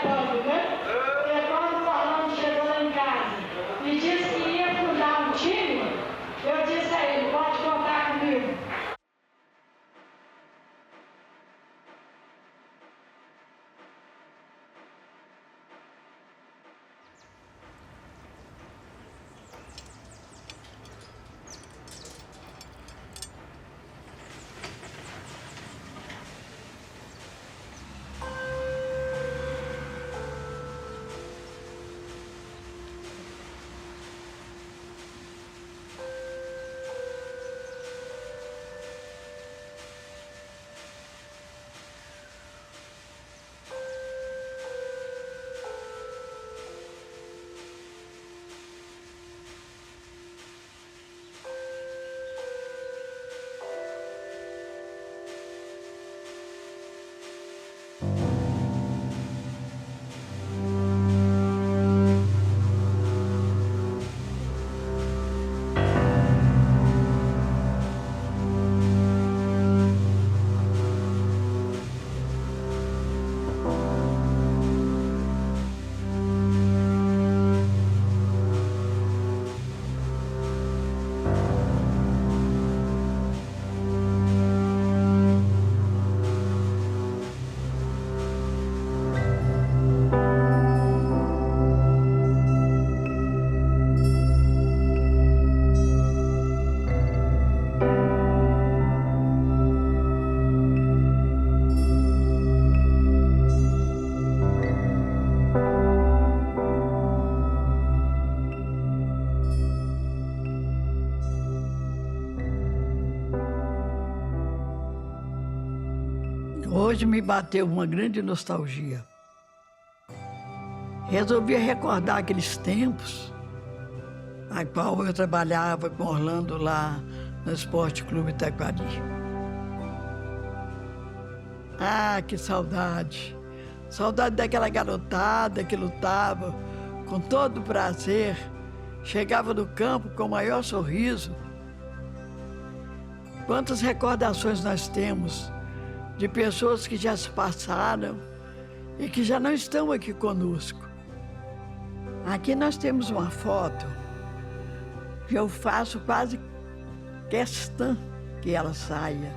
recordo, né? Porque quando o Orlando chegou lá em casa e disse que ia fundar um time, eu disse a ele, pode contar comigo. Hoje me bateu uma grande nostalgia. Resolvi recordar aqueles tempos a qual eu trabalhava com Orlando lá no Esporte Clube Taquari. Ah, que saudade! Saudade daquela garotada que lutava com todo prazer, chegava no campo com o maior sorriso. Quantas recordações nós temos de pessoas que já se passaram e que já não estão aqui conosco. Aqui nós temos uma foto que eu faço quase questão que ela saia,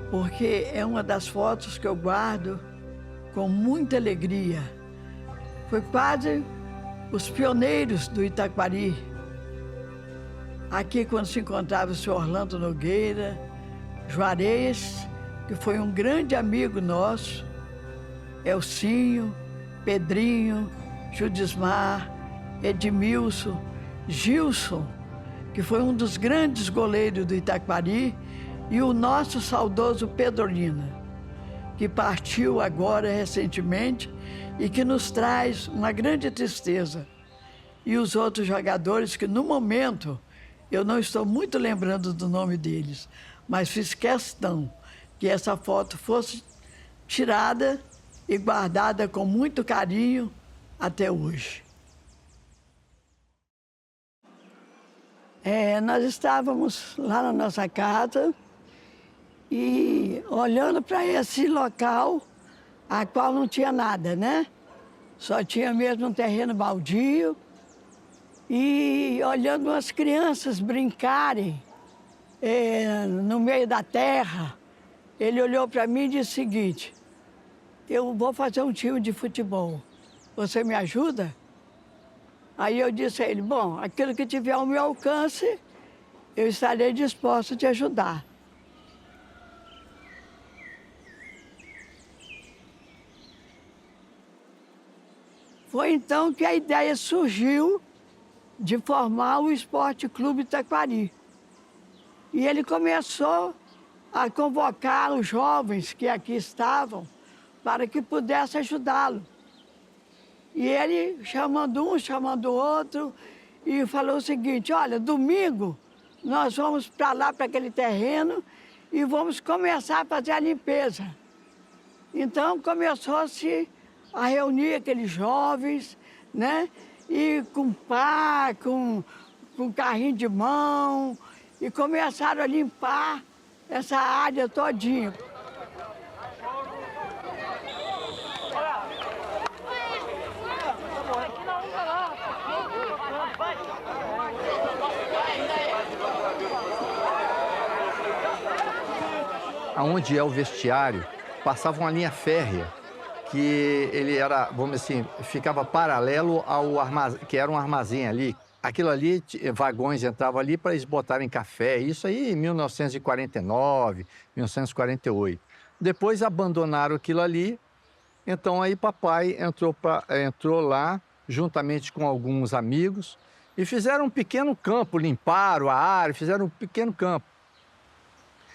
porque é uma das fotos que eu guardo com muita alegria. Foi quase os pioneiros do Itaquari. Aqui quando se encontrava o senhor Orlando Nogueira, Juarez, que foi um grande amigo nosso, Elcinho, Pedrinho, Judismar, Edmilson, Gilson, que foi um dos grandes goleiros do Itaquari, e o nosso saudoso Pedrolina, que partiu agora recentemente e que nos traz uma grande tristeza. E os outros jogadores que, no momento, eu não estou muito lembrando do nome deles, mas fiz questão que essa foto fosse tirada e guardada com muito carinho até hoje. Nós estávamos lá na nossa casa e olhando para esse local, a qual não tinha nada, né? Só tinha mesmo um terreno baldio e olhando as crianças brincarem no meio da terra. Ele olhou para mim e disse o seguinte: eu vou fazer um time de futebol, você me ajuda? Aí eu disse a ele, bom, aquilo que tiver ao meu alcance, eu estarei disposto a te ajudar. Foi então que a ideia surgiu de formar o Esporte Clube Taquari. E ele começou a convocar os jovens que aqui estavam para que pudesse ajudá-lo. E ele chamando um, chamando o outro, e falou o seguinte, olha, domingo nós vamos para lá, para aquele terreno, e vamos começar a fazer a limpeza. Então começou-se a reunir aqueles jovens, né? E com pá, com carrinho de mão, e começaram a limpar essa área todinha. aonde é o vestiário, passava uma linha férrea, que ele era, vamos dizer assim, ficava paralelo ao armazém, que era um armazém ali. Aquilo ali, vagões entravam ali para eles botarem café, isso aí em 1949, 1948. Depois abandonaram aquilo ali, então aí papai entrou lá, juntamente com alguns amigos, e fizeram um pequeno campo, limparam a área, fizeram um pequeno campo.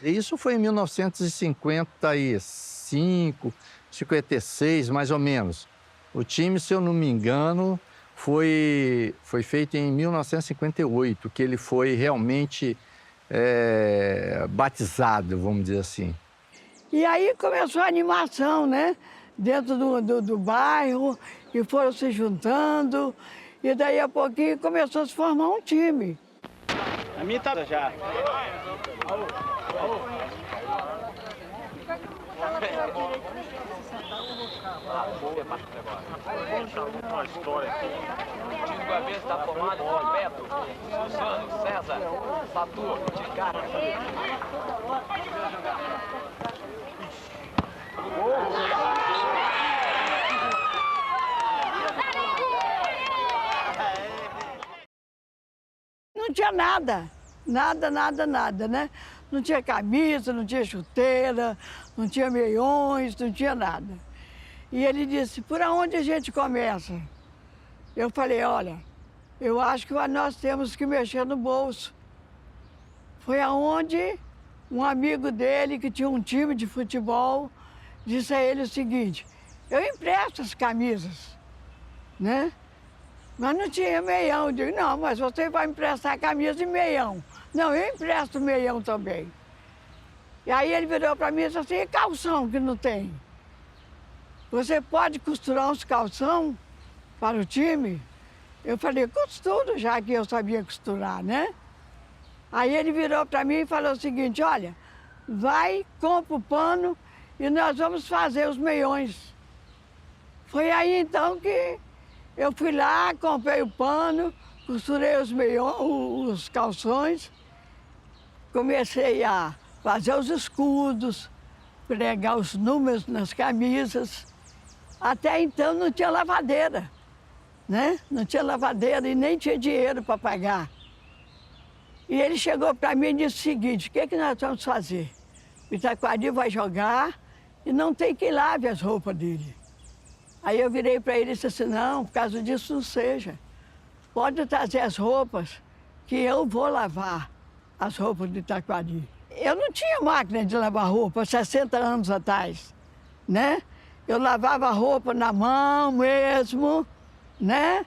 E isso foi em 1955, 56, mais ou menos. O time, se eu não me engano, foi feito em 1958, que ele foi realmente batizado, vamos dizer assim. E aí começou a animação, né? Dentro do bairro, e foram se juntando, e daí a pouquinho começou a se formar um time. A minha tá já. Uma história aqui. O time do Avesso está formado por Beto, Suzano, César, Satu, Ticara. Não tinha nada, nada, né? Não tinha camisa, não tinha chuteira, não tinha meiões, não tinha nada. E ele disse, por onde a gente começa? Eu falei, olha, eu acho que nós temos que mexer no bolso. Foi aonde um amigo dele, que tinha um time de futebol, disse a ele o seguinte, eu empresto as camisas, né? Mas não tinha meião. Eu digo, não, mas você vai emprestar camisa e meião. Não, eu empresto meião também. E aí ele virou para mim e disse assim, e calção que não tem? Você pode costurar uns calção para o time? Eu falei, costuro, já que eu sabia costurar, né? Aí ele virou para mim e falou o seguinte, olha, vai, compra o pano e nós vamos fazer os meiões. Foi aí então que eu fui lá, comprei o pano, costurei os meiões, os calções, comecei a fazer os escudos, pregar os números nas camisas. Até então não tinha lavadeira, né? Não tinha lavadeira e nem tinha dinheiro para pagar. E ele chegou para mim e disse o seguinte, o que nós vamos fazer? O Itaquari vai jogar e não tem quem lave as roupas dele. Aí eu virei para ele e disse assim, não, por causa disso não seja. Pode trazer as roupas que eu vou lavar as roupas do Itaquari. Eu não tinha máquina de lavar roupa 60 anos atrás, né? Eu lavava roupa na mão mesmo, né?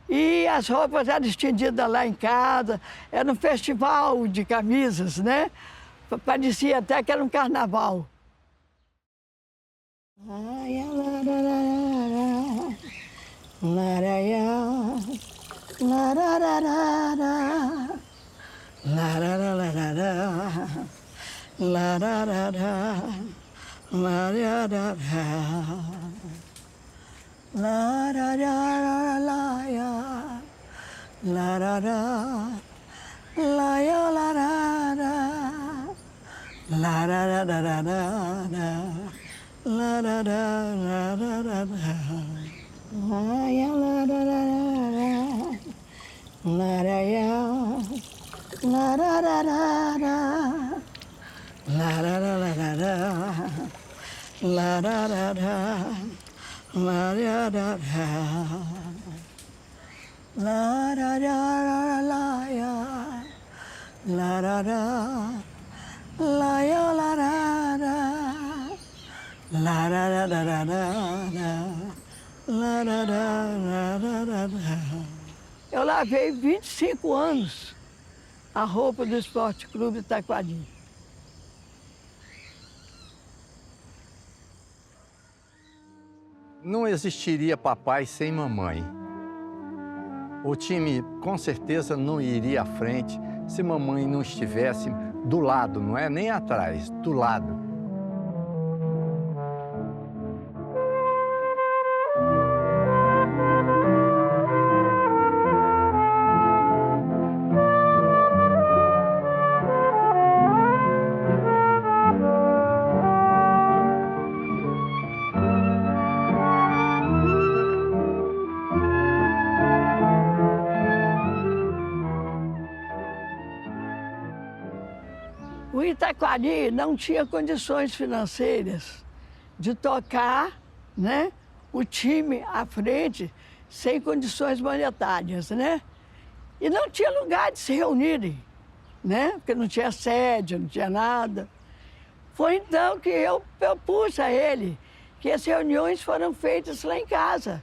E as roupas eram estendidas lá em casa, era um festival de camisas, né? Parecia até que era um carnaval. Eu lavei 25 anos a roupa do Esporte Clube Itaquari. Não existiria papai sem mamãe. O time, com certeza, não iria à frente se mamãe não estivesse do lado, não é nem atrás, do lado. Itaquari não tinha condições financeiras de tocar, né, o time à frente sem condições monetárias, né? E não tinha lugar de se reunirem, né? Porque não tinha sede, não tinha nada. Foi então que eu propus a ele que as reuniões foram feitas lá em casa.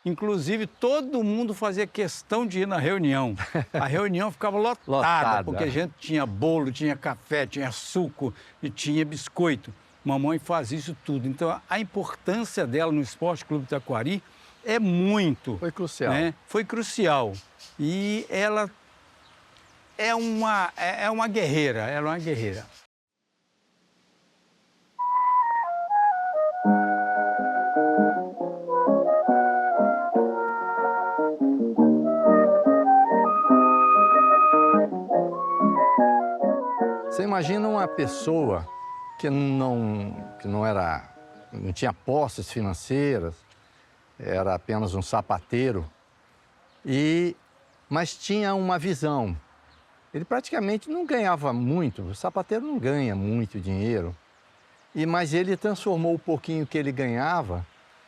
Inclusive, todo mundo fazia questão de ir na reunião. A reunião ficava lotada, porque a gente tinha bolo, tinha café, tinha suco e tinha biscoito. Mamãe fazia isso tudo. Então, a importância dela no Esporte Clube Itaquari é muito. Foi crucial. Né? Foi crucial. E ela é uma guerreira, ela é uma guerreira. Você imagina uma pessoa que não tinha posses financeiras, era apenas um sapateiro, mas tinha uma visão. Ele praticamente não ganhava muito, o sapateiro não ganha muito dinheiro, mas ele transformou o pouquinho que ele ganhava,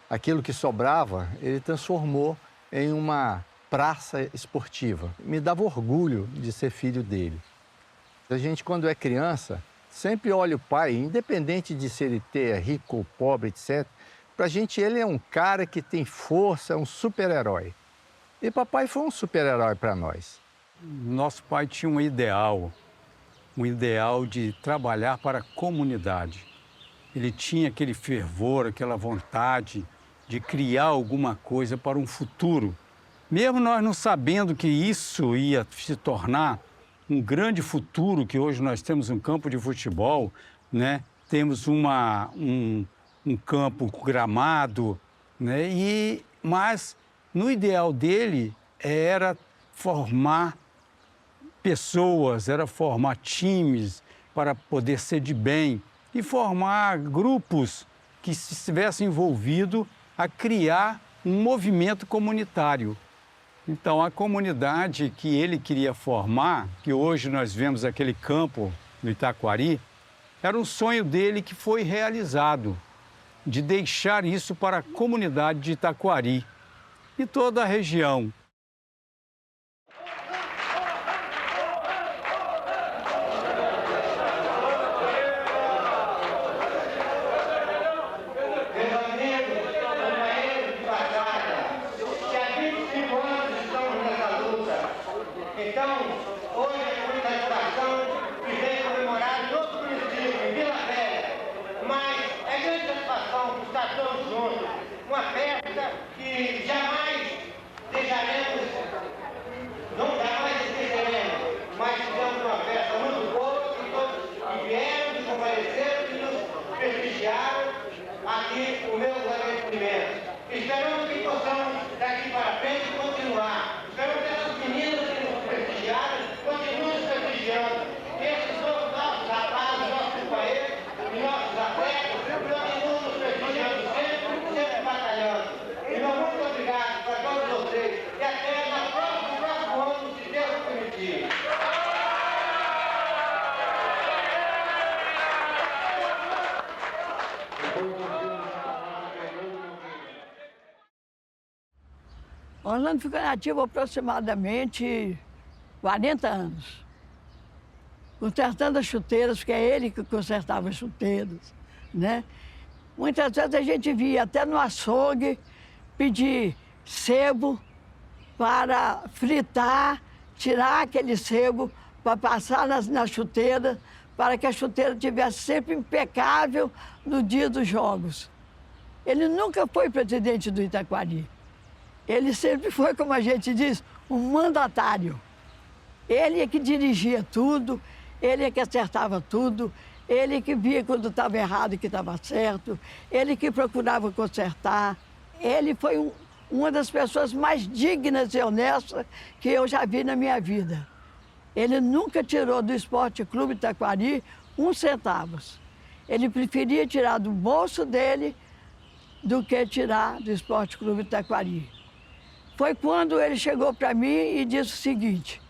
aquilo que sobrava, ele transformou em uma praça esportiva. Me dava orgulho de ser filho dele. A gente, quando é criança, sempre olha o pai, independente de se ele é rico ou pobre, etc. Pra gente, ele é um cara que tem força, é um super-herói. E papai foi um super-herói para nós. Nosso pai tinha um ideal de trabalhar para a comunidade. Ele tinha aquele fervor, aquela vontade de criar alguma coisa para um futuro. Mesmo nós não sabendo que isso ia se tornar um grande futuro, que hoje nós temos um campo de futebol, né? Temos um campo gramado, né? Mas no ideal dele era formar pessoas, era formar times para poder ser de bem e formar grupos que se estivessem envolvidos a criar um movimento comunitário. Então, a comunidade que ele queria formar, que hoje nós vemos aquele campo no Itaquari, era um sonho dele que foi realizado, de deixar isso para a comunidade de Itaquari e toda a região. Esperamos que possamos, daqui para frente, continuar. Esperamos que essas meninas que nos prestigiaram continuem nos prestigiando. Que esses nossos rapazes, nossos companheiros e nossos atletas continuem nos prestigiando sempre batalhando. Então, muito obrigado para todos vocês e até no próximo ano, se Deus permitir. Orlando ficou nativo aproximadamente 40 anos, consertando as chuteiras, porque é ele que consertava as chuteiras, né? Muitas vezes a gente via até no açougue pedir sebo para fritar, tirar aquele sebo para passar nas chuteiras, para que a chuteira estivesse sempre impecável no dia dos jogos. Ele nunca foi presidente do Itaquari. Ele sempre foi, como a gente diz, um mandatário. Ele é que dirigia tudo, ele é que acertava tudo, ele que via quando estava errado e que estava certo, ele que procurava consertar. Ele foi uma das pessoas mais dignas e honestas que eu já vi na minha vida. Ele nunca tirou do Esporte Clube Itaquari 1 centavo. Ele preferia tirar do bolso dele do que tirar do Esporte Clube Itaquari. Foi quando ele chegou para mim e disse o seguinte: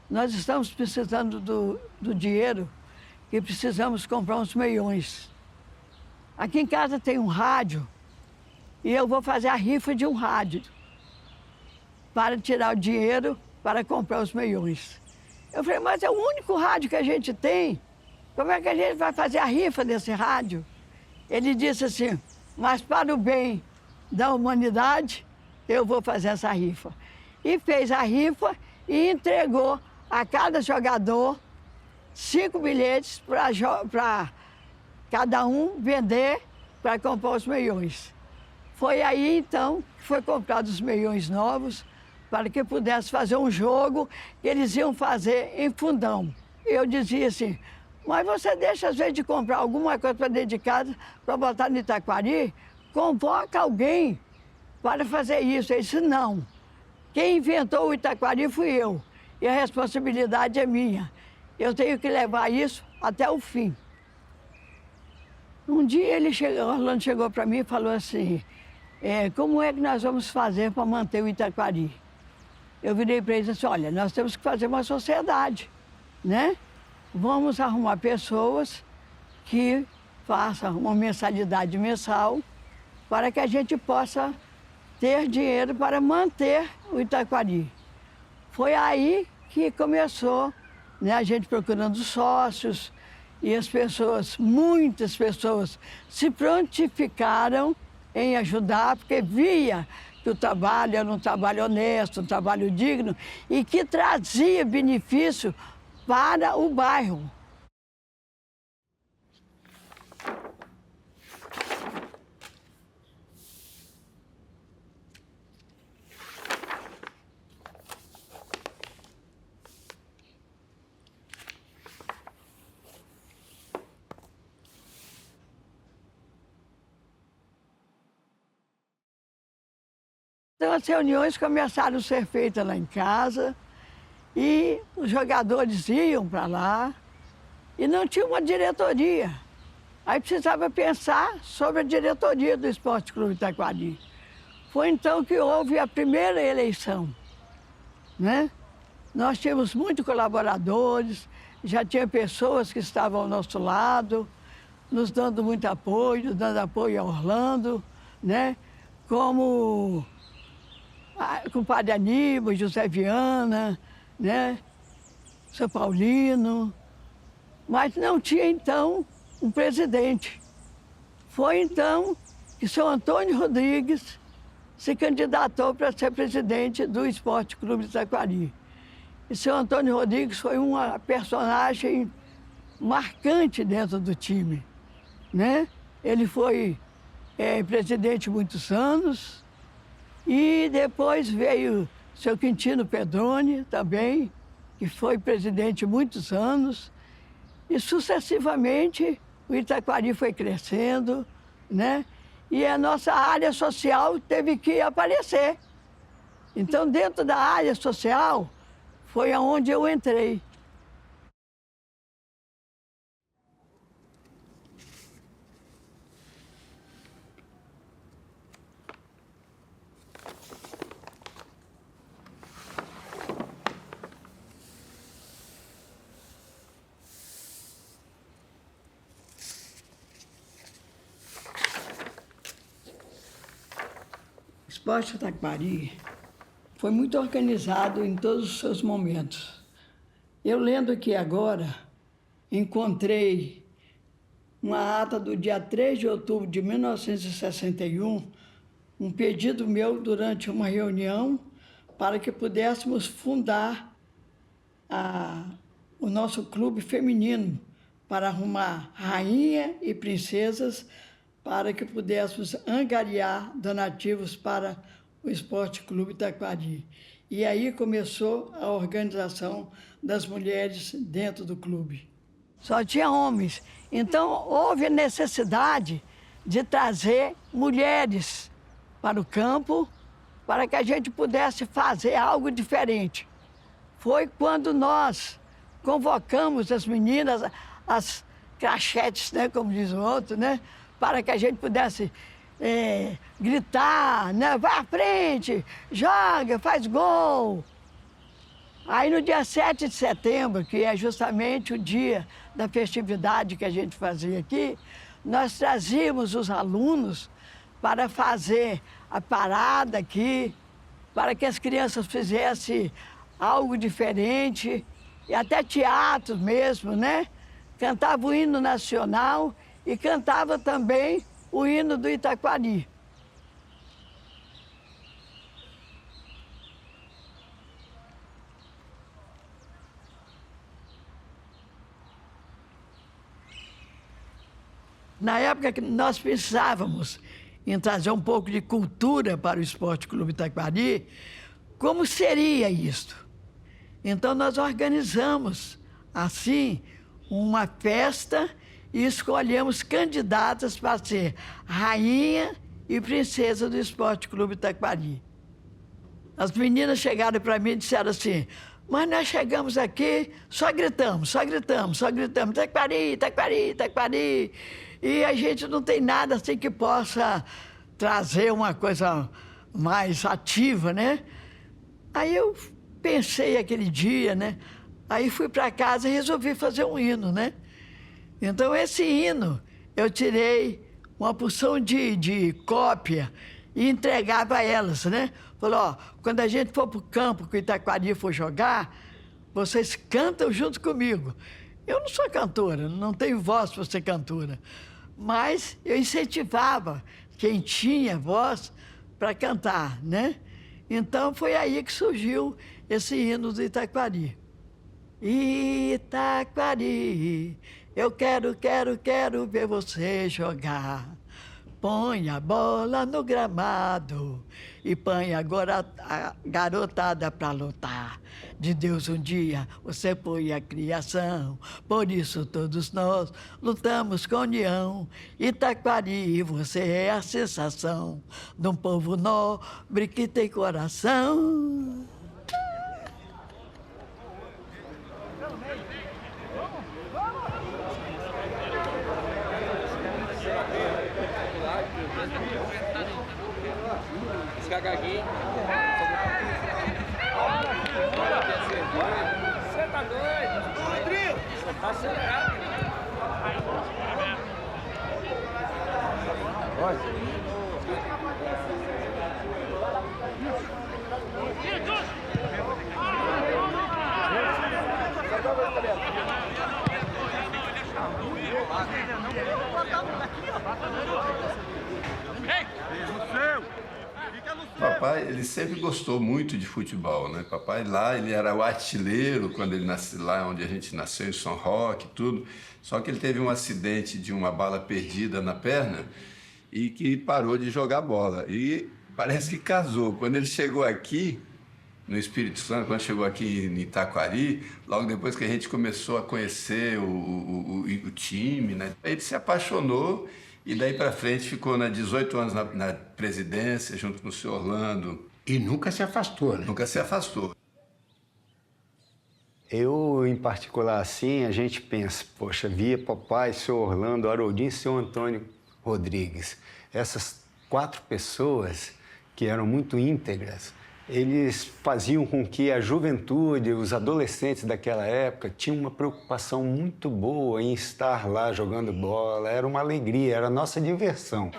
nós estamos precisando do dinheiro que precisamos comprar uns meiões. Aqui em casa tem um rádio e eu vou fazer a rifa de um rádio para tirar o dinheiro para comprar os meiões. Eu falei, mas é o único rádio que a gente tem. Como é que a gente vai fazer a rifa desse rádio? Ele disse assim, mas para o bem da humanidade, eu vou fazer essa rifa. E fez a rifa e entregou a cada jogador 5 bilhetes para cada um vender para comprar os meiões. Foi aí, então, que foi comprado os meiões novos para que pudesse fazer um jogo que eles iam fazer em Fundão. Eu dizia assim, mas você deixa, às vezes, de comprar alguma coisa para dentro de casa, para botar no Itaquari, convoca alguém para fazer isso. Ele disse, não. Quem inventou o Itaquari fui eu. E a responsabilidade é minha. Eu tenho que levar isso até o fim. Um dia o Orlando chegou para mim e falou assim, como é que nós vamos fazer para manter o Itaquari? Eu virei para ele e disse, olha, nós temos que fazer uma sociedade, né? Vamos arrumar pessoas que façam uma mensalidade mensal para que a gente possa ter dinheiro para manter o Itaquari. Foi aí que começou, né, a gente procurando sócios e as pessoas, muitas pessoas, se prontificaram em ajudar, porque via que o trabalho era um trabalho honesto, um trabalho digno e que trazia benefício para o bairro. Então, as reuniões começaram a ser feitas lá em casa e os jogadores iam para lá e não tinha uma diretoria. Aí precisava pensar sobre a diretoria do Esporte Clube Itaquari. Foi então que houve a primeira eleição, né? Nós tínhamos muitos colaboradores, já tinha pessoas que estavam ao nosso lado, nos dando muito apoio, dando apoio a Orlando, né? Como com o Padre Aníbal, José Viana, né? São Paulino, mas não tinha então um presidente. Foi então que São Antônio Rodrigues se candidatou para ser presidente do Esporte Clube Itaquari. E São Antônio Rodrigues foi uma personagem marcante dentro do time, né? Ele foi presidente muitos anos e depois veio seu Quintino Pedroni também, que foi presidente muitos anos, e sucessivamente o Itaquari foi crescendo, né? E a nossa área social teve que aparecer. Então, dentro da área social, foi aonde eu entrei. O Esporte Itaquari foi muito organizado em todos os seus momentos. Eu lendo aqui agora, encontrei uma ata do dia 3 de outubro de 1961, um pedido meu durante uma reunião para que pudéssemos fundar o nosso clube feminino para arrumar rainha e princesas para que pudéssemos angariar donativos para o Esporte Clube Itaquari. E aí começou a organização das mulheres dentro do clube. Só tinha homens. Então, houve a necessidade de trazer mulheres para o campo para que a gente pudesse fazer algo diferente. Foi quando nós convocamos as meninas, as crachetes, né, como diz o outro, né, para que a gente pudesse gritar, né, vai à frente, joga, faz gol. Aí no dia 7 de setembro, que é justamente o dia da festividade que a gente fazia aqui, nós trazíamos os alunos para fazer a parada aqui, para que as crianças fizessem algo diferente, e até teatro mesmo, né? Cantava o hino nacional e cantava também o hino do Itaquari. Na época que nós pensávamos em trazer um pouco de cultura para o Esporte Clube Itaquari, como seria isto? Então nós organizamos, assim, uma festa e escolhemos candidatas para ser rainha e princesa do Esporte Clube Itaquari. As meninas chegaram para mim e disseram assim: mas nós chegamos aqui, só gritamos, Itaquari, Itaquari, Itaquari. E a gente não tem nada assim que possa trazer uma coisa mais ativa, né? Aí eu pensei aquele dia, né? Aí fui para casa e resolvi fazer um hino, né? Então esse hino eu tirei uma porção de cópia e entregava a elas, né? Falou, ó, quando a gente for para o campo, que o Itaquari for jogar, vocês cantam junto comigo. Eu não sou cantora, não tenho voz para ser cantora, mas eu incentivava quem tinha voz para cantar, né? Então foi aí que surgiu esse hino do Itaquari. Itaquari, eu quero ver você jogar. Põe a bola no gramado e põe agora a garotada pra lutar. De Deus um dia você foi a criação, por isso todos nós lutamos com união. Itaquari, você é a sensação de um povo nobre que tem coração. Você tá doido? Rodrigo! Você tá acelerado. Papai, ele sempre gostou muito de futebol, né? Papai lá, ele era o artilheiro quando ele nasceu lá onde a gente nasceu, em São Roque, tudo. Só que ele teve um acidente de uma bala perdida na perna e que parou de jogar bola. E parece que casou. Quando ele chegou aqui, no Espírito Santo, quando chegou aqui em Itaquari, logo depois que a gente começou a conhecer o time, né? Ele se apaixonou. E daí para frente ficou 18 anos na presidência, junto com o senhor Orlando. E nunca se afastou, né? Nunca se afastou. Eu, em particular, assim, a gente pensa, poxa, via papai, senhor Orlando, Haroldinho e senhor Antônio Rodrigues. Essas 4 pessoas que eram muito íntegras, eles faziam com que a juventude, os adolescentes daquela época, tinham uma preocupação muito boa em estar lá jogando bola. Era uma alegria, era a nossa diversão.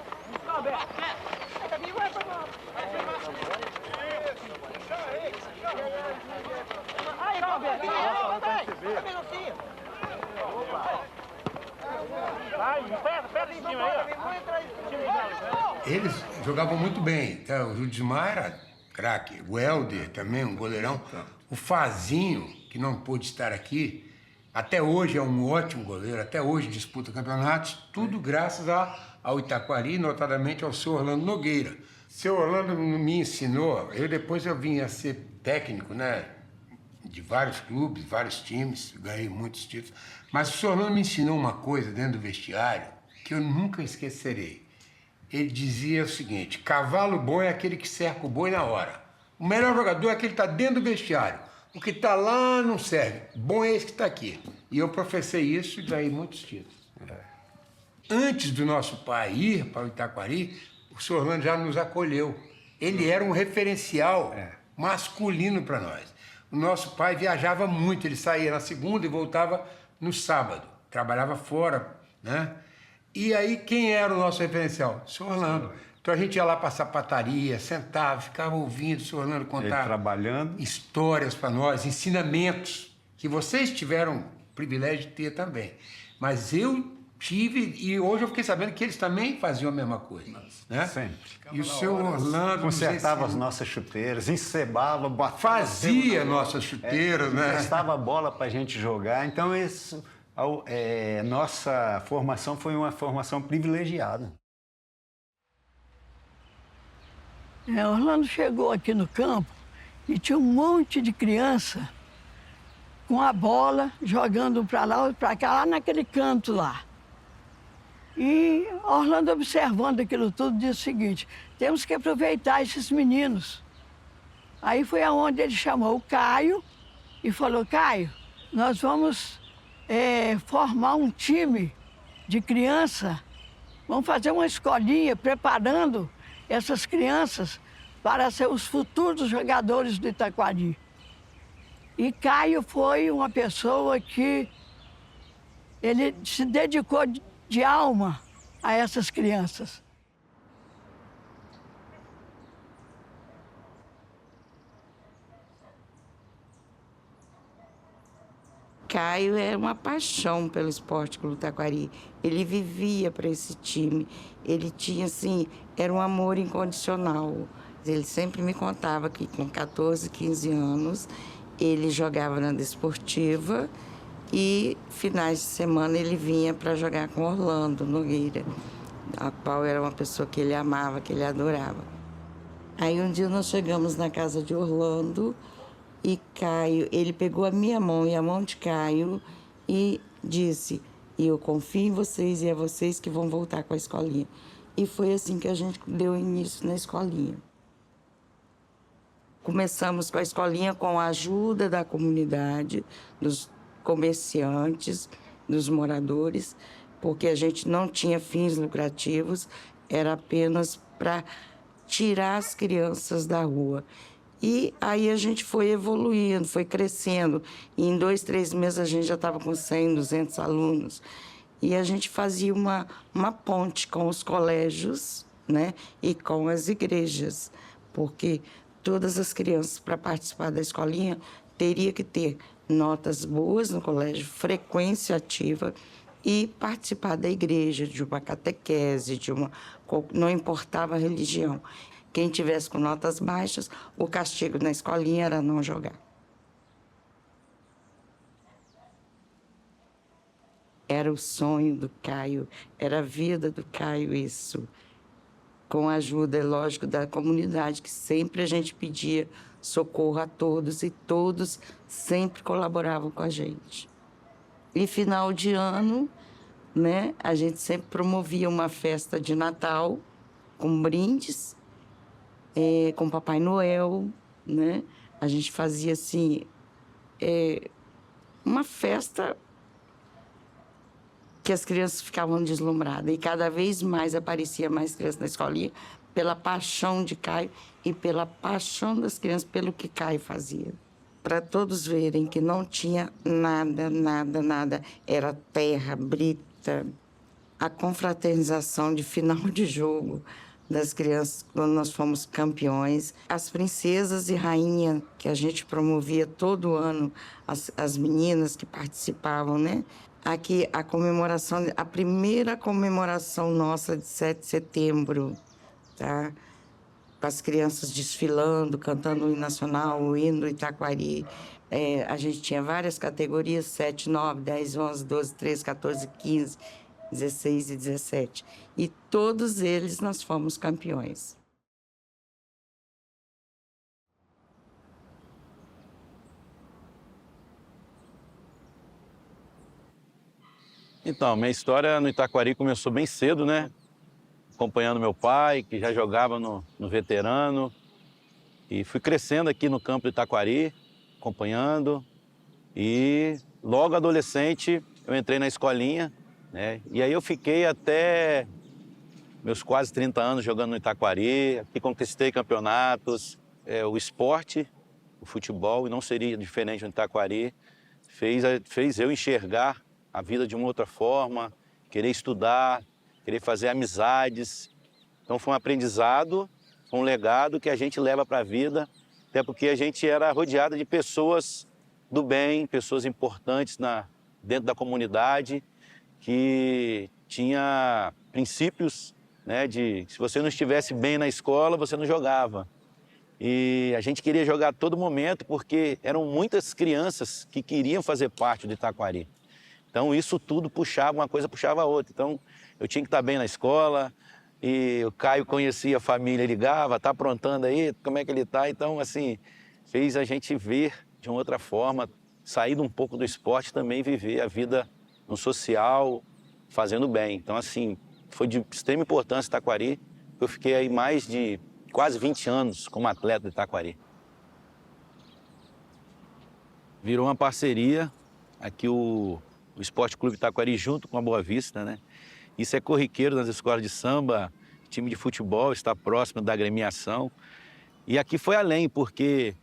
Eles jogavam muito bem. Então, o Judismar era craque. O Helder também, um goleirão. O Fazinho, que não pôde estar aqui, até hoje é um ótimo goleiro, até hoje disputa campeonatos, tudo graças ao Itaquari, notadamente ao seu Orlando Nogueira. O seu Orlando me ensinou, depois eu vim a ser técnico, né, de vários clubes, vários times, ganhei muitos títulos, mas o seu Orlando me ensinou uma coisa dentro do vestiário que eu nunca esquecerei. Ele dizia o seguinte: cavalo bom é aquele que cerca o boi na hora. O melhor jogador é aquele que está dentro do vestiário. O que está lá não serve. Bom é esse que está aqui. E eu professei isso e ganhei muitos títulos. Antes do nosso pai ir para o Itaquari, o senhor Orlando já nos acolheu. Ele era um referencial masculino para nós. O nosso pai viajava muito, ele saía na segunda e voltava no sábado. Trabalhava fora, né? E aí, quem era o nosso referencial? O senhor Orlando. Então a gente ia lá para a sapataria, sentava, ficava ouvindo o senhor Orlando contar trabalhando. Histórias para nós, ensinamentos que vocês tiveram o privilégio de ter também. Mas eu tive, e hoje eu fiquei sabendo que eles também faziam a mesma coisa. Né? Sempre. E o senhor Orlando consertava as nossas chuteiras, encebava, botava... Fazia nossas chuteiras, né? Prestava a bola para a gente jogar. Então, nossa formação foi uma formação privilegiada. Orlando chegou aqui no campo e tinha um monte de criança com a bola, jogando para lá e para cá, lá naquele canto lá. E Orlando, observando aquilo tudo, disse o seguinte: temos que aproveitar esses meninos. Aí foi aonde ele chamou o Caio e falou: Caio, nós vamos formar um time de criança, vamos fazer uma escolinha preparando essas crianças para ser os futuros jogadores do Itacoari. E Caio foi uma pessoa que ele se dedicou de alma a essas crianças. Caio era uma paixão pelo Esporte Clube Itacoari. Ele vivia para esse time. Ele tinha, assim, era um amor incondicional. Ele sempre me contava que com 14, 15 anos, ele jogava na Desportiva e finais de semana ele vinha para jogar com Orlando Nogueira, a qual era uma pessoa que ele amava, que ele adorava. Aí um dia nós chegamos na casa de Orlando e Caio, ele pegou a minha mão e a mão de Caio e disse: eu confio em vocês e é vocês que vão voltar com a escolinha. E foi assim que a gente deu início na escolinha. Começamos com a escolinha com a ajuda da comunidade, dos comerciantes, dos moradores, porque a gente não tinha fins lucrativos, era apenas para tirar as crianças da rua. E aí a gente foi evoluindo, foi crescendo. E em 2, 3 meses a gente já estava com 100, 200 alunos. E a gente fazia uma ponte com os colégios, né, e com as igrejas, porque todas as crianças, para participar da escolinha, teria que ter notas boas no colégio, frequência ativa e participar da igreja, de uma catequese, não importava a religião. Quem tivesse com notas baixas, o castigo na escolinha era não jogar. Era o sonho do Caio, era a vida do Caio isso. Com a ajuda, é lógico, da comunidade, que sempre a gente pedia socorro a todos e todos sempre colaboravam com a gente. E final de ano, né, a gente sempre promovia uma festa de Natal com brindes, com Papai Noel, né? A gente fazia, assim, uma festa que as crianças ficavam deslumbradas. E cada vez mais aparecia mais crianças na escolinha, pela paixão de Caio e pela paixão das crianças pelo que Caio fazia. Para todos verem que não tinha nada, nada, nada. Era terra, brita. A confraternização de final de jogo das crianças, quando nós fomos campeões. As princesas e rainha que a gente promovia todo ano, as meninas que participavam, né? Aqui, a comemoração, a primeira comemoração nossa de 7 de setembro, tá? Com as crianças desfilando, cantando o hino nacional, o hino do Itacoari. A gente tinha várias categorias, 7, 9, 10, 11, 12, 13, 14, 15, 16 e 17. E todos eles nós fomos campeões. Então, minha história no Itacoari começou bem cedo, né? Acompanhando meu pai, que já jogava no veterano. E fui crescendo aqui no campo do Itacoari, acompanhando. E logo adolescente, eu entrei na escolinha, né? E aí eu fiquei até meus quase 30 anos jogando no Itacoari. Aqui conquistei campeonatos. O esporte, o o futebol, e não seria diferente no Itaquari, fez eu enxergar a vida de uma outra forma, querer estudar, querer fazer amizades. Então foi um aprendizado, um legado que a gente leva para a vida, até porque a gente era rodeado de pessoas do bem, pessoas importantes dentro da comunidade, que tinha princípios, né, de se você não estivesse bem na escola, você não jogava. E a gente queria jogar a todo momento, porque eram muitas crianças que queriam fazer parte do Itaquari. Então isso tudo puxava, uma coisa puxava a outra. Então eu tinha que estar bem na escola, e o Caio conhecia a família, ligava, tá aprontando aí, como é que ele tá? Então, assim, fez a gente ver de uma outra forma, sair um pouco do esporte, também viver a vida no social, fazendo bem. Então, assim, foi de extrema importância Itaquari. Eu fiquei aí mais de quase 20 anos como atleta do Itaquari. Virou uma parceria aqui o Esporte Clube Itaquari junto com a Boa Vista, né? Isso é corriqueiro nas escolas de samba, time de futebol está próximo da agremiação. E aqui foi além, porque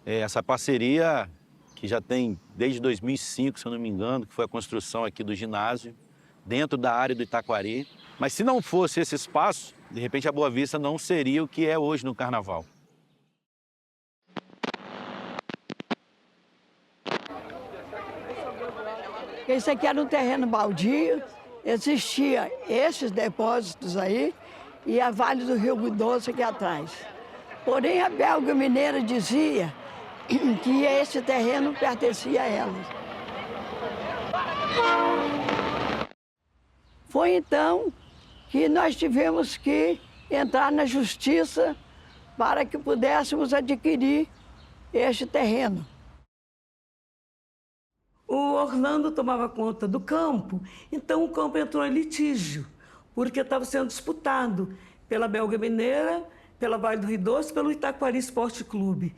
essa parceria, que já tem desde 2005, se eu não me engano, que foi a construção aqui do ginásio, dentro da área do Itaquari. Mas se não fosse esse espaço, de repente a Boa Vista não seria o que é hoje no Carnaval. Esse aqui era um terreno baldio, existia esses depósitos aí e a Vale do Rio Doce aqui atrás. Porém, a Belga Mineira dizia que esse terreno pertencia a elas. Foi então que nós tivemos que entrar na justiça para que pudéssemos adquirir este terreno. O Orlando tomava conta do campo, então o campo entrou em litígio, porque estava sendo disputado pela Belga Mineira, pela Vale do Rio Doce, pelo Itaquari Esporte Clube.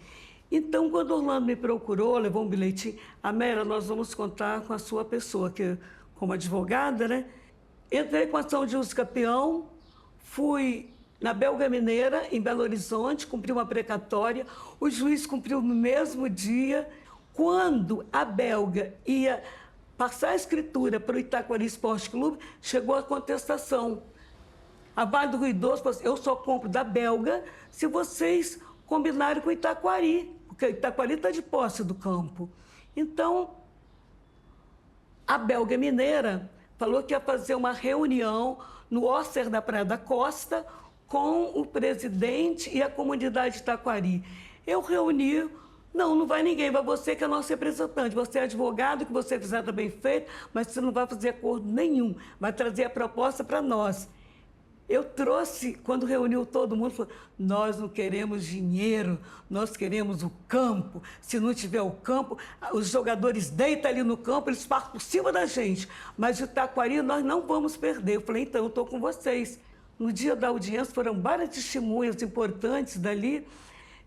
Então, quando o Orlando me procurou, levou um bilhetinho, Amélia, nós vamos contar com a sua pessoa, que como advogada, né? Entrei com ação de uso campeão, fui na Belga Mineira, em Belo Horizonte, cumpri uma precatória, o juiz cumpriu no mesmo dia. Quando a Belga ia passar a escritura para o Itaquari Esporte Clube, chegou a contestação. A Vale do Rio Doce falou assim, eu só compro da Belga se vocês combinarem com o Itaquari, porque o Itaquari está de posse do campo. Então, a Belga Mineira falou que ia fazer uma reunião no Osser da Praia da Costa com o presidente e a comunidade de Itaquari. Eu reuni... Não vai ninguém, vai você que é nosso representante. Você é advogado, que você fizer está bem feito, mas você não vai fazer acordo nenhum. Vai trazer a proposta para nós. Eu trouxe, quando reuniu todo mundo, falou, nós não queremos dinheiro, nós queremos o campo. Se não tiver o campo, os jogadores deitam ali no campo, eles passam por cima da gente. Mas o Itaquari nós não vamos perder. Eu falei, então, eu estou com vocês. No dia da audiência foram várias testemunhas importantes dali.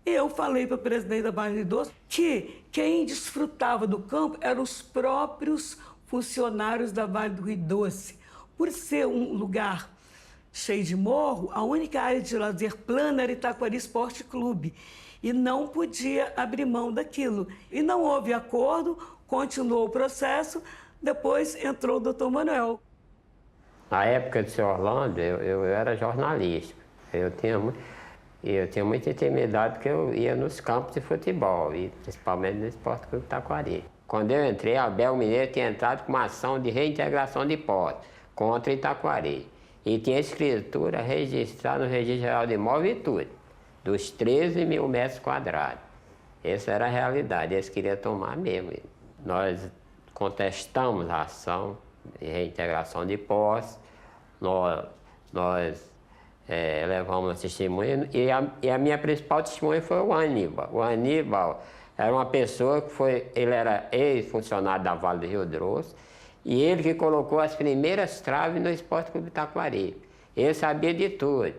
Eu falei para o presidente da Vale do Rio Doce que quem desfrutava do campo eram os próprios funcionários da Vale do Rio Doce. Por ser um lugar cheio de morro, a única área de lazer plana era Itaquari Esporte Clube. E não podia abrir mão daquilo. E não houve acordo, continuou o processo, depois entrou o doutor Manuel. Na época do seu Orlando, eu era jornalista. Eu tinha muita intimidade porque eu ia nos campos de futebol, e principalmente no Esporte Clube Itaquari. Quando eu entrei, a Belga Mineira tinha entrado com uma ação de reintegração de posse contra Itaquari. E tinha escritura registrada no Registro Geral de Imóveis e tudo, dos 13 mil metros quadrados. Essa era a realidade, eles queriam tomar mesmo. Nós contestamos a ação de reintegração de posse, nós levamos a testemunha, e a minha principal testemunha foi o Aníbal. O Aníbal era uma pessoa ele era ex-funcionário da Vale do Rio Doce, e ele que colocou as primeiras traves no Esporte Clube Itaquari. Ele sabia de tudo.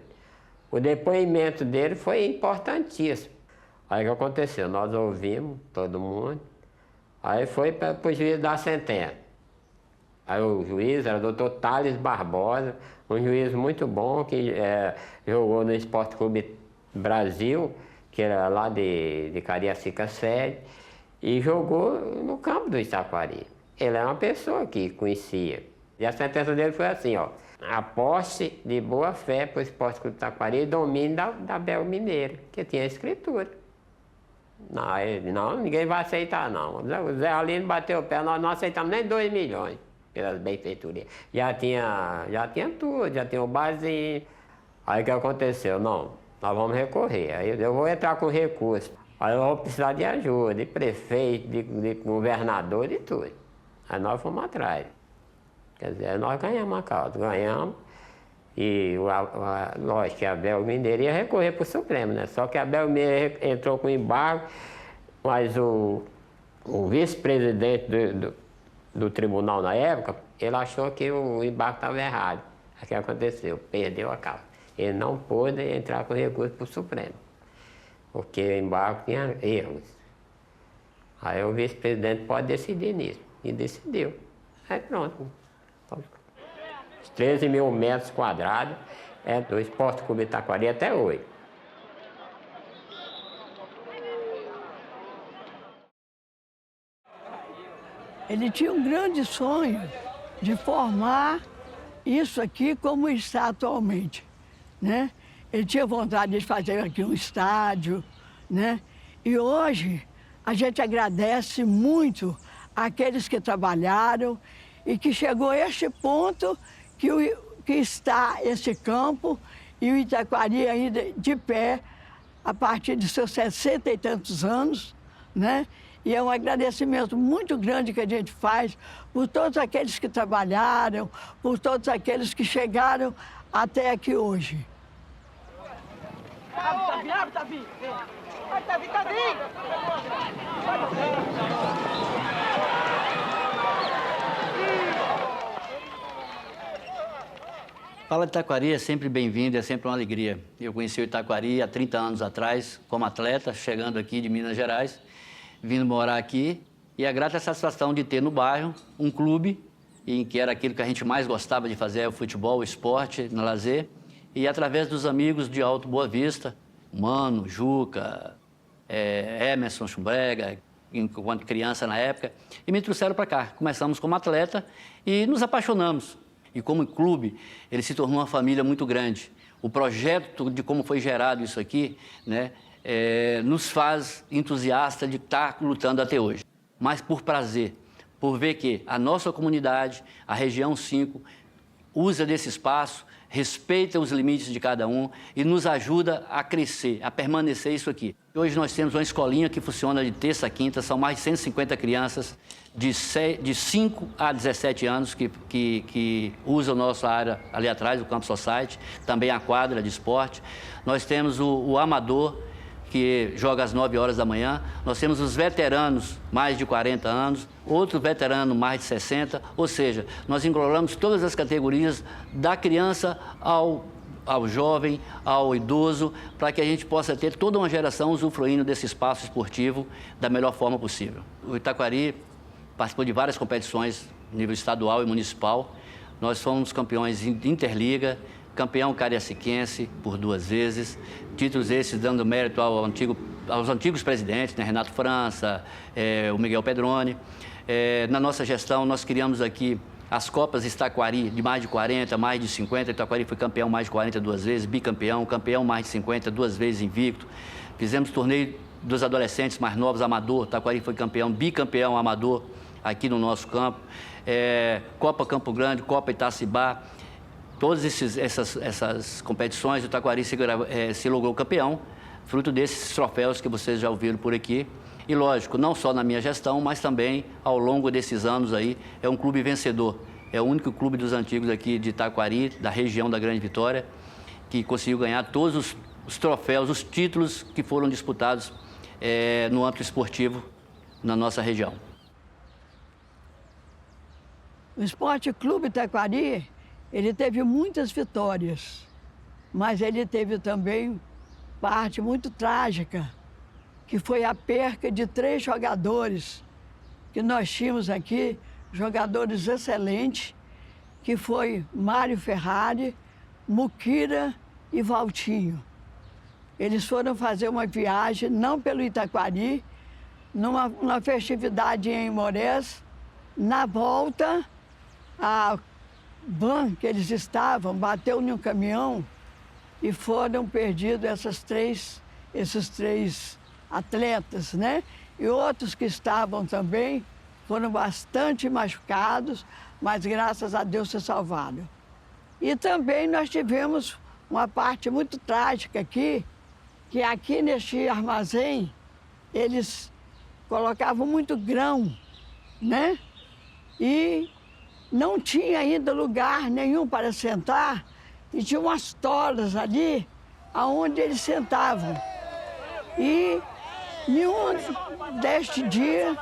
O depoimento dele foi importantíssimo. Aí o que aconteceu? Nós ouvimos, todo mundo, aí foi para o juiz dar a sentença. Aí o juiz era o doutor Thales Barbosa, um juiz muito bom, que jogou no Esporte Clube Brasil, que era lá de Cariacica Sede, e jogou no campo do Itaquari. Ele era uma pessoa que conhecia. E a sentença dele foi assim, ó: aposte de boa fé para o Esporte Clube Itaquari e domínio da Bel Mineiro, que tinha escritura. Não, ele, não, ninguém vai aceitar, não. O Zé Alino bateu o pé, nós não aceitamos nem 2 milhões pelas benfeitorias. Já tinha tudo, já tinha o barzinho. Aí o que aconteceu? Não, nós vamos recorrer. Aí eu vou entrar com recurso. Aí eu vou precisar de ajuda, de prefeito, de governador, de tudo. Aí nós fomos atrás. Quer dizer, nós ganhamos a causa, ganhamos. E, lógico, que a Bel Mineiro ia recorrer para o Supremo, né? Só que a Bel Mineiro entrou com embargo, mas o vice-presidente do tribunal na época, ele achou que o embargo estava errado. O que aconteceu? Perdeu a causa. Ele não pôde entrar com recurso para o Supremo, porque o embargo tinha erros. Aí o vice-presidente pode decidir nisso, e decidiu. Aí pronto. 13 mil metros quadrados é do Esporte Clube Itaquari até hoje. Ele tinha um grande sonho de formar isso aqui como está atualmente, né? Ele tinha vontade de fazer aqui um estádio, né? E hoje a gente agradece muito àqueles que trabalharam e que chegou a este ponto que está esse campo e o Itaquari ainda de pé a partir de seus 60 e tantos anos, né? E é um agradecimento muito grande que a gente faz por todos aqueles que trabalharam, por todos aqueles que chegaram até aqui hoje. Fala de Itaquari é sempre bem-vindo, é sempre uma alegria. Eu conheci o Itaquari há 30 anos atrás, como atleta, chegando aqui de Minas Gerais, vindo morar aqui, e a grata satisfação de ter no bairro um clube, em que era aquilo que a gente mais gostava de fazer, o futebol, o esporte, no lazer, e através dos amigos de Alto Boa Vista, Mano, Juca, Emerson Chumbrega, enquanto criança na época, e me trouxeram para cá. Começamos como atleta e nos apaixonamos. E como clube, ele se tornou uma família muito grande. O projeto de como foi gerado isso aqui, né, nos faz entusiasta de estar lutando até hoje. Mas por prazer, por ver que a nossa comunidade, a região 5, usa desse espaço, respeita os limites de cada um e nos ajuda a crescer, a permanecer isso aqui. Hoje nós temos uma escolinha que funciona de terça a quinta, são mais de 150 crianças de 5 a 17 anos que usam a nossa área ali atrás, o Campo Society, também a quadra de esporte. Nós temos o amador, que joga às 9 horas da manhã. Nós temos os veteranos, mais de 40 anos, outro veterano, mais de 60, ou seja, nós englobamos todas as categorias, da criança ao jovem, ao idoso, para que a gente possa ter toda uma geração usufruindo desse espaço esportivo da melhor forma possível. O Itaquari participou de várias competições, nível estadual e municipal. Nós fomos campeões Interliga, campeão cariaciquense por 2 vezes, títulos esses dando mérito aos antigos presidentes, né? Renato França, o Miguel Pedroni. Na nossa gestão, nós criamos aqui as Copas Itaquari, de mais de 40, mais de 50. Itaquari foi campeão mais de 40 2 vezes, bicampeão, campeão mais de 50, 2 vezes invicto. Fizemos torneio dos adolescentes mais novos, amador. Itaquari foi campeão, bicampeão amador aqui no nosso campo. Copa Campo Grande, Copa Itacibá. Todas essas competições, o Itaquari se logrou campeão, fruto desses troféus que vocês já ouviram por aqui. E, lógico, não só na minha gestão, mas também ao longo desses anos aí, é um clube vencedor. É o único clube dos antigos aqui de Itaquari, da região da Grande Vitória, que conseguiu ganhar todos os troféus, os títulos que foram disputados no âmbito esportivo na nossa região. O Esporte Clube Itaquari, ele teve muitas vitórias, mas ele teve também parte muito trágica, que foi a perca de 3 jogadores que nós tínhamos aqui, jogadores excelentes, que foi Mário Ferrari, Muquira e Valtinho. Eles foram fazer uma viagem, não pelo Itaquari, numa festividade em Moraes. Na volta, a van que eles estavam bateu num caminhão e foram perdidos esses três atletas, né? E outros que estavam também foram bastante machucados, mas graças a Deus se salvaram. E também nós tivemos uma parte muito trágica aqui, que aqui neste armazém eles colocavam muito grão, né? E não tinha ainda lugar nenhum para sentar, e tinha umas toras ali aonde eles sentavam. E nenhum deste dia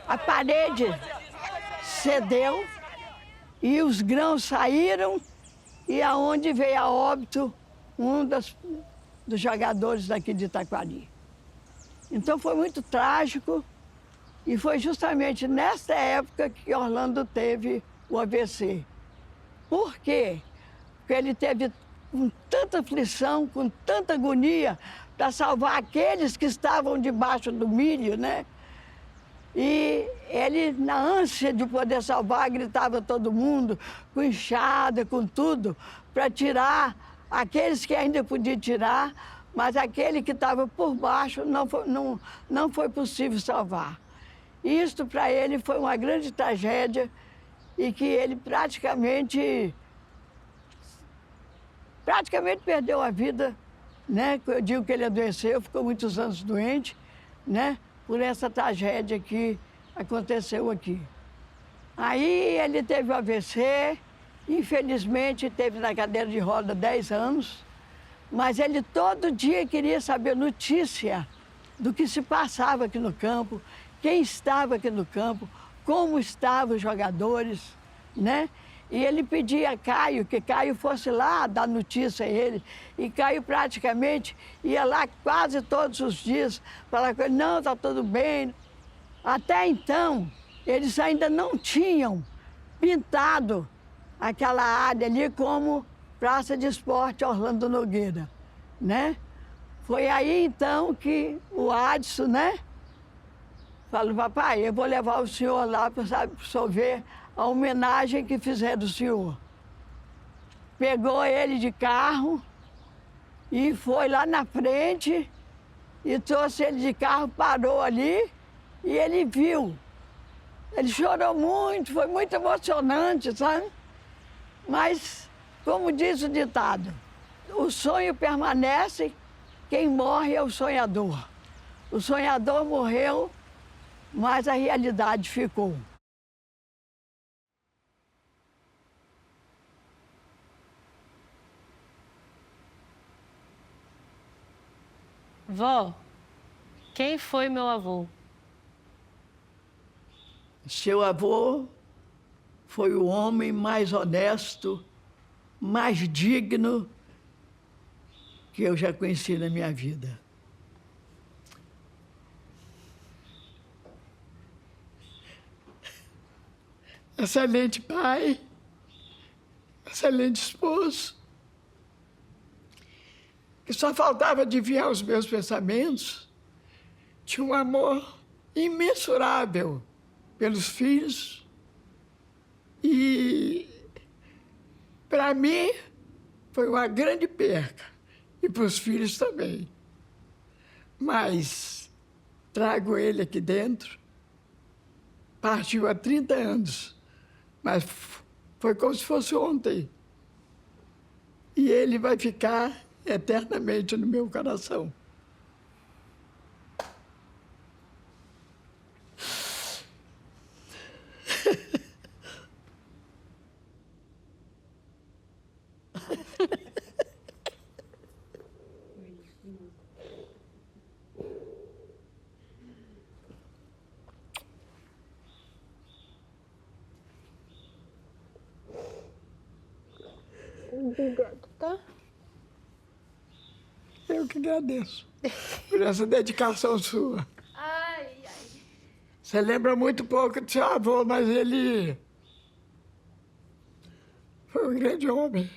a parede cedeu e os grãos saíram, e aonde veio a óbito um dos jogadores daqui de Itaquari. Então foi muito trágico, e foi justamente nessa época que Orlando teve o AVC. Por quê? Porque ele teve com tanta aflição, com tanta agonia, para salvar aqueles que estavam debaixo do milho, né? E ele, na ânsia de poder salvar, gritava todo mundo, com enxada, com tudo, para tirar aqueles que ainda podiam tirar, mas aquele que estava por baixo não foi possível salvar. Isso para ele foi uma grande tragédia, e que ele praticamente perdeu a vida, né? Eu digo que ele adoeceu, ficou muitos anos doente, né? Por essa tragédia que aconteceu aqui. Aí ele teve o AVC, infelizmente teve na cadeira de roda 10 anos, mas ele todo dia queria saber notícia do que se passava aqui no campo, quem estava aqui no campo, como estavam os jogadores, né? E ele pedia a Caio que Caio fosse lá dar notícia a ele. E Caio praticamente ia lá quase todos os dias falar com ele, não, está tudo bem. Até então, eles ainda não tinham pintado aquela área ali como Praça de Esporte Orlando Nogueira, né? Foi aí então que o Adson, né? Falou, papai, eu vou levar o senhor lá para o senhor ver a homenagem que fizeram do senhor. Pegou ele de carro e foi lá na frente e trouxe ele de carro, parou ali e ele viu. Ele chorou muito, foi muito emocionante, sabe? Mas, como diz o ditado, o sonho permanece, quem morre é o sonhador. O sonhador morreu, mas a realidade ficou. Vó, quem foi meu avô? Seu avô foi o homem mais honesto, mais digno que eu já conheci na minha vida. Excelente pai, excelente esposo, que só faltava adivinhar os meus pensamentos, tinha um amor imensurável pelos filhos e, para mim, foi uma grande perca, e para os filhos também. Mas trago ele aqui dentro, partiu há 30 anos, mas foi como se fosse ontem. E ele vai ficar eternamente no meu coração. Obrigada, tá? Eu que agradeço por essa dedicação sua. Ai, ai. Você lembra muito pouco do seu avô, mas ele foi um grande homem.